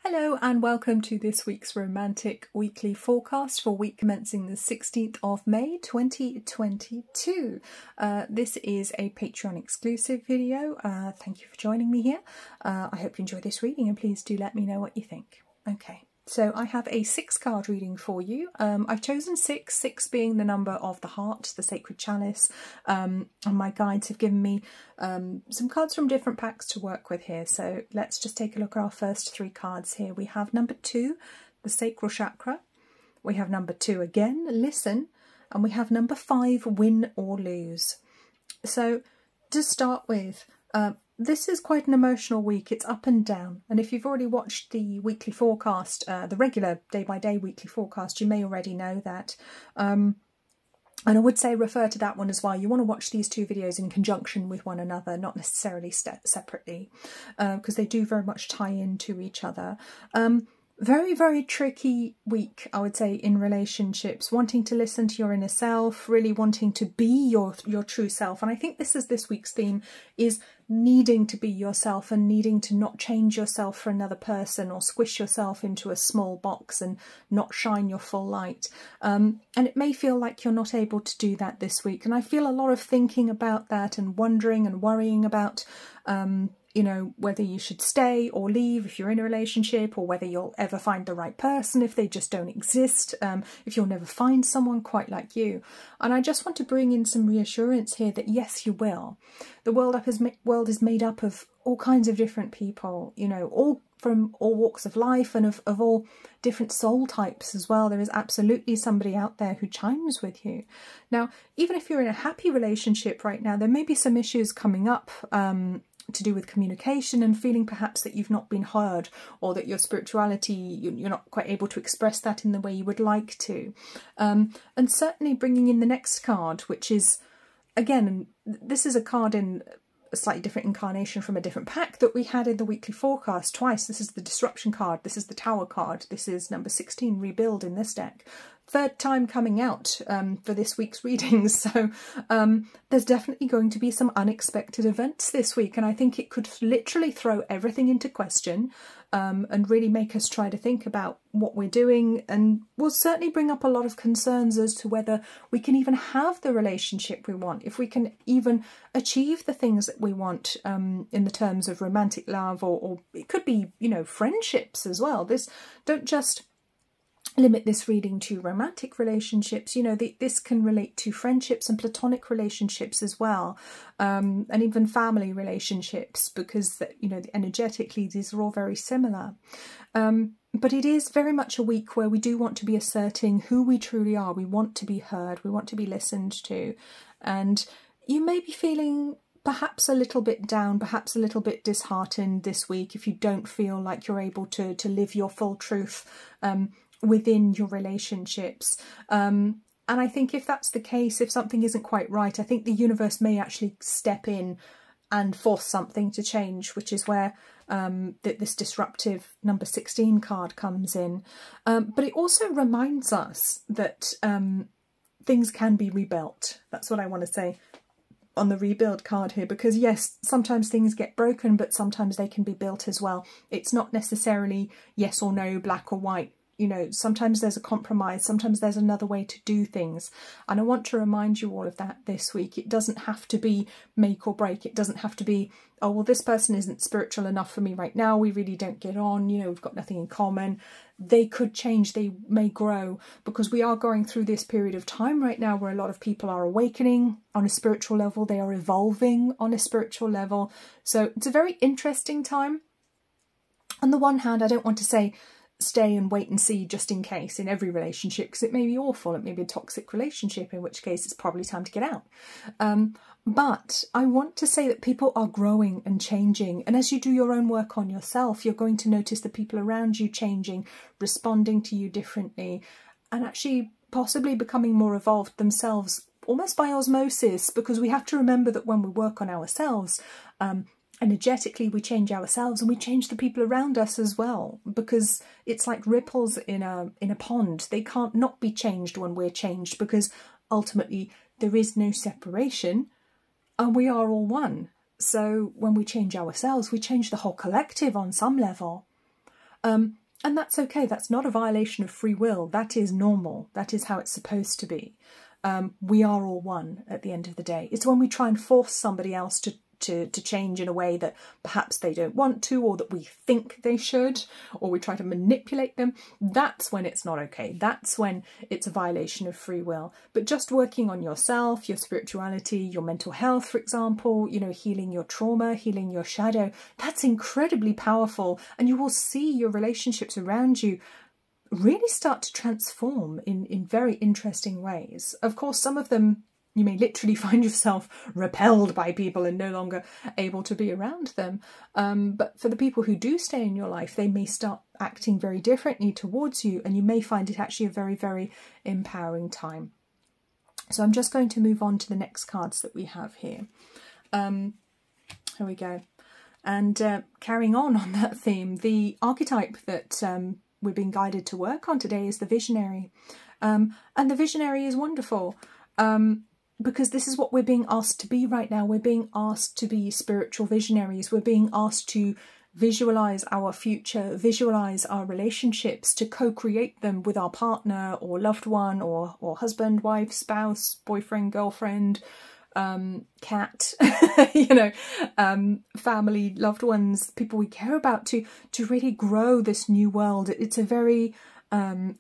Hello and welcome to this week's romantic weekly forecast for week commencing the 16th of May 2022. This is a Patreon exclusive video. Thank you for joining me here. I hope you enjoy this reading and please do let me know what you think. Okay, so I have a 6-card reading for you. I've chosen 6 being the number of the heart, the sacred chalice, and my guides have given me some cards from different packs to work with here. So let's just take a look at our first 3 cards here. We have number 2, the sacral chakra. We have number 2 again, listen, and we have number 5, win or lose. So to start with, this is quite an emotional week. It's up and down. And if you've already watched the weekly forecast, the regular day-by-day weekly forecast, you may already know that. And I would say refer to that one as well. You want to watch these 2 videos in conjunction with one another, not necessarily separately, because they do very much tie into each other. Very, very tricky week, I would say, in relationships, wanting to listen to your inner self, really wanting to be your true self. And I think this week's theme is needing to be yourself and needing to not change yourself for another person or squish yourself into a small box and not shine your full light. And it may feel like you're not able to do that this week. And I feel a lot of thinking about that and wondering and worrying about you know, whether you should stay or leave if you're in a relationship, or whether you'll ever find the right person if they just don't exist, if you'll never find someone quite like you. And I just want to bring in some reassurance here that yes, you will. The world is made up of all kinds of different people, you know, all from all walks of life and of all different soul types as well. There is absolutely somebody out there who chimes with you. Now, even if you're in a happy relationship right now, there may be some issues coming up to do with communication and feeling perhaps that you've not been heard, or that your spirituality, you're not quite able to express that in the way you would like to. And certainly bringing in the next card, which is, again, this is a card in a slightly different incarnation from a different pack that we had in the weekly forecast twice. This is the disruption card, this is the tower card, this is number 16, rebuild, in this deck. 3rd time coming out for this week's readings, so there's definitely going to be some unexpected events this week, and I think it could literally throw everything into question and really make us try to think about what we're doing, and will certainly bring up a lot of concerns as to whether we can even have the relationship we want, if we can even achieve the things that we want in the terms of romantic love, or it could be, you know, friendships as well. Don't just limit this reading to romantic relationships, you know, this can relate to friendships and platonic relationships as well, and even family relationships, because, you know, energetically these are all very similar. But it is very much a week where we do want to be asserting who we truly are. We want to be heard, we want to be listened to, and you may be feeling perhaps a little bit down, perhaps a little bit disheartened this week if you don't feel like you're able to live your full truth within your relationships. And I think if that's the case, if something isn't quite right, I think the universe may actually step in and force something to change, which is where this disruptive number 16 card comes in. But it also reminds us that things can be rebuilt. That's what I want to say on the rebuild card here, because yes, sometimes things get broken, but sometimes they can be built as well. It's not necessarily yes or no, black or white. You know, sometimes there's a compromise, sometimes there's another way to do things. And I want to remind you all of that this week. It doesn't have to be make or break. It doesn't have to be, oh, well, this person isn't spiritual enough for me right now. We really don't get on. You know, we've got nothing in common. They could change. They may grow, because we are going through this period of time right now where a lot of people are awakening on a spiritual level. They are evolving on a spiritual level. So it's a very interesting time. On the one hand, I don't want to say stay and wait and see just in case in every relationship, because it may be awful. It may be a toxic relationship, in which case it's probably time to get out. But I want to say that people are growing and changing, and as you do your own work on yourself, you're going to notice the people around you changing, responding to you differently, and actually possibly becoming more evolved themselves, almost by osmosis, because we have to remember that when we work on ourselves, energetically we change ourselves and we change the people around us as well, because it's like ripples in a pond. They can't not be changed when we're changed, because ultimately there is no separation and we are all one. So when we change ourselves, we change the whole collective on some level. And that's okay. That's not a violation of free will. That is normal. That is how it's supposed to be. We are all one at the end of the day. It's when we try and force somebody else to change in a way that perhaps they don't want to, or that we think they should, or we try to manipulate them. That's when it's not okay. That's when it's a violation of free will. But just working on yourself, your spirituality, your mental health, for example, you know, healing your trauma, healing your shadow, that's incredibly powerful. And you will see your relationships around you really start to transform in very interesting ways. Of course, some of them you may literally find yourself repelled by people and no longer able to be around them. But for the people who do stay in your life, they may start acting very differently towards you, and you may find it actually a very, very empowering time. So I'm just going to move on to the next cards that we have here. Here we go. And carrying on that theme, the archetype that we're being guided to work on today is the visionary. And the visionary is wonderful. Because this is what we're being asked to be right now. We're being asked to be spiritual visionaries. We're being asked to visualize our future, visualize our relationships, to co-create them with our partner or loved one or husband, wife, spouse, boyfriend, girlfriend, cat, you know, family, loved ones, people we care about, to really grow this new world. It's a very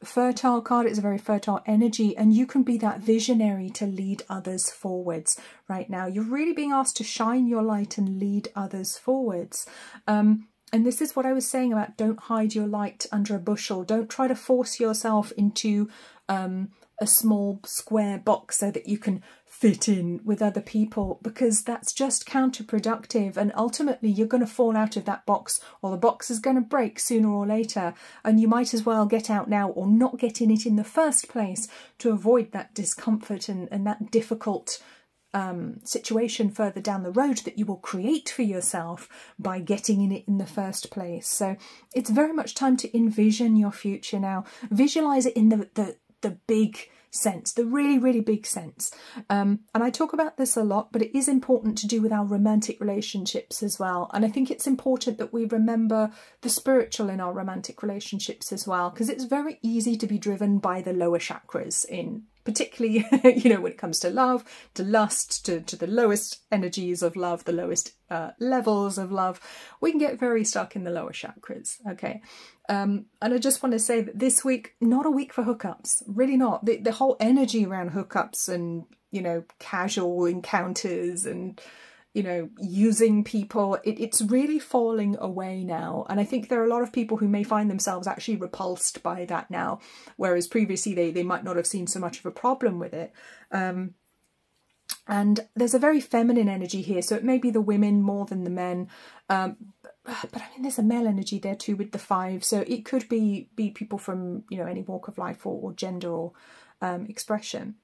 fertile card. It's a very fertile energy, and you can be that visionary to lead others forwards right now. You're really being asked to shine your light and lead others forwards. And this is what I was saying about don't hide your light under a bushel. Don't try to force yourself into a small square box so that you can fit in with other people, because that's just counterproductive, and ultimately you're going to fall out of that box, or the box is going to break sooner or later, and you might as well get out now or not get in it in the first place to avoid that discomfort and that difficult situation further down the road that you will create for yourself by getting in it in the first place. So it's very much time to envision your future now. Visualize it in the big sense, the really, really big sense. And I talk about this a lot, but it is important to do with our romantic relationships as well. And I think it's important that we remember the spiritual in our romantic relationships as well, because it's very easy to be driven by the lower chakras, in particularly, you know, when it comes to love, to lust, to the lowest energies of love, the lowest levels of love. We can get very stuck in the lower chakras, okay? And I just want to say that this week, not a week for hookups, really not. The whole energy around hookups and, you know, casual encounters and, you know, using people, it's really falling away now. And I think there are a lot of people who may find themselves actually repulsed by that now, whereas previously they might not have seen so much of a problem with it. And there's a very feminine energy here, so it may be the women more than the men. But I mean, there's a male energy there too with the 5, so it could be people from, you know, any walk of life or gender or expression.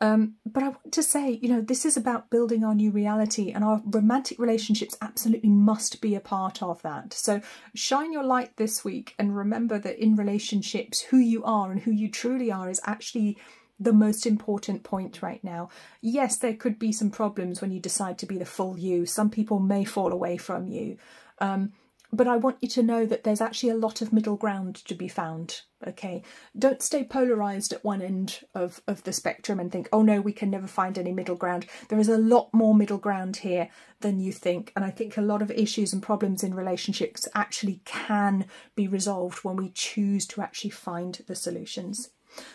But I want to say, you know, this is about building our new reality, and our romantic relationships absolutely must be a part of that. So shine your light this week, and remember that in relationships, who you are and who you truly are is actually the most important point right now. Yes, there could be some problems when you decide to be the full you. Some people may fall away from you. But I want you to know that there's actually a lot of middle ground to be found, okay? Don't stay polarised at one end of the spectrum and think, oh no, we can never find any middle ground. There is a lot more middle ground here than you think. And I think a lot of issues and problems in relationships actually can be resolved when we choose to actually find the solutions.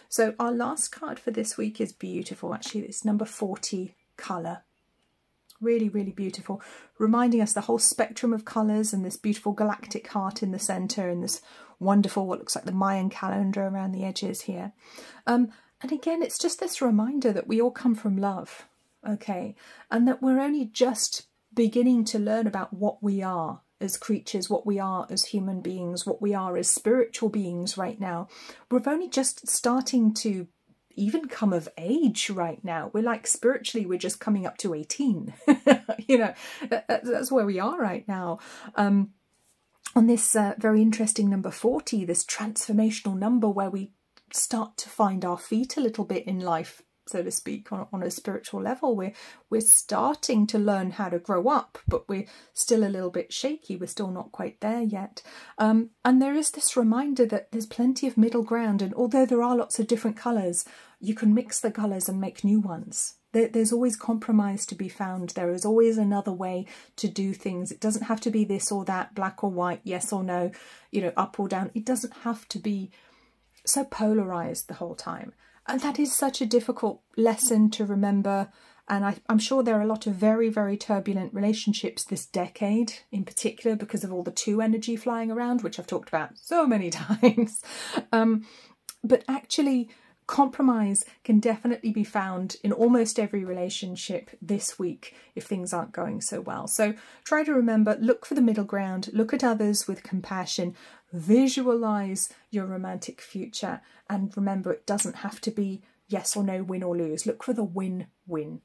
So our last card for this week is beautiful, actually. It's number 40, colour. Really, really beautiful, reminding us the whole spectrum of colours and this beautiful galactic heart in the centre, and this wonderful, what looks like the Mayan calendar around the edges here. And again, it's just this reminder that we all come from love, okay, and that we're only just beginning to learn about what we are as creatures, what we are as human beings, what we are as spiritual beings right now. We're only just starting to even come of age right now. We're like, spiritually, we're just coming up to 18. You know, that's where we are right now. On this very interesting number 40, this transformational number where we start to find our feet a little bit in life, so to speak, on a spiritual level. We're starting to learn how to grow up, but we're still a little bit shaky. We're still not quite there yet. And there is this reminder that there's plenty of middle ground, and although there are lots of different colours, you can mix the colours and make new ones. There's always compromise to be found. There is always another way to do things. It doesn't have to be this or that, black or white, yes or no, you know, up or down. It doesn't have to be so polarised the whole time. And that is such a difficult lesson to remember. And I'm sure there are a lot of very, very turbulent relationships this decade in particular because of all the 2 energy flying around, which I've talked about so many times. But actually, compromise can definitely be found in almost every relationship this week if things aren't going so well. So try to remember, look for the middle ground, look at others with compassion, visualize your romantic future, and remember it doesn't have to be yes or no, win or lose. Look for the win-win.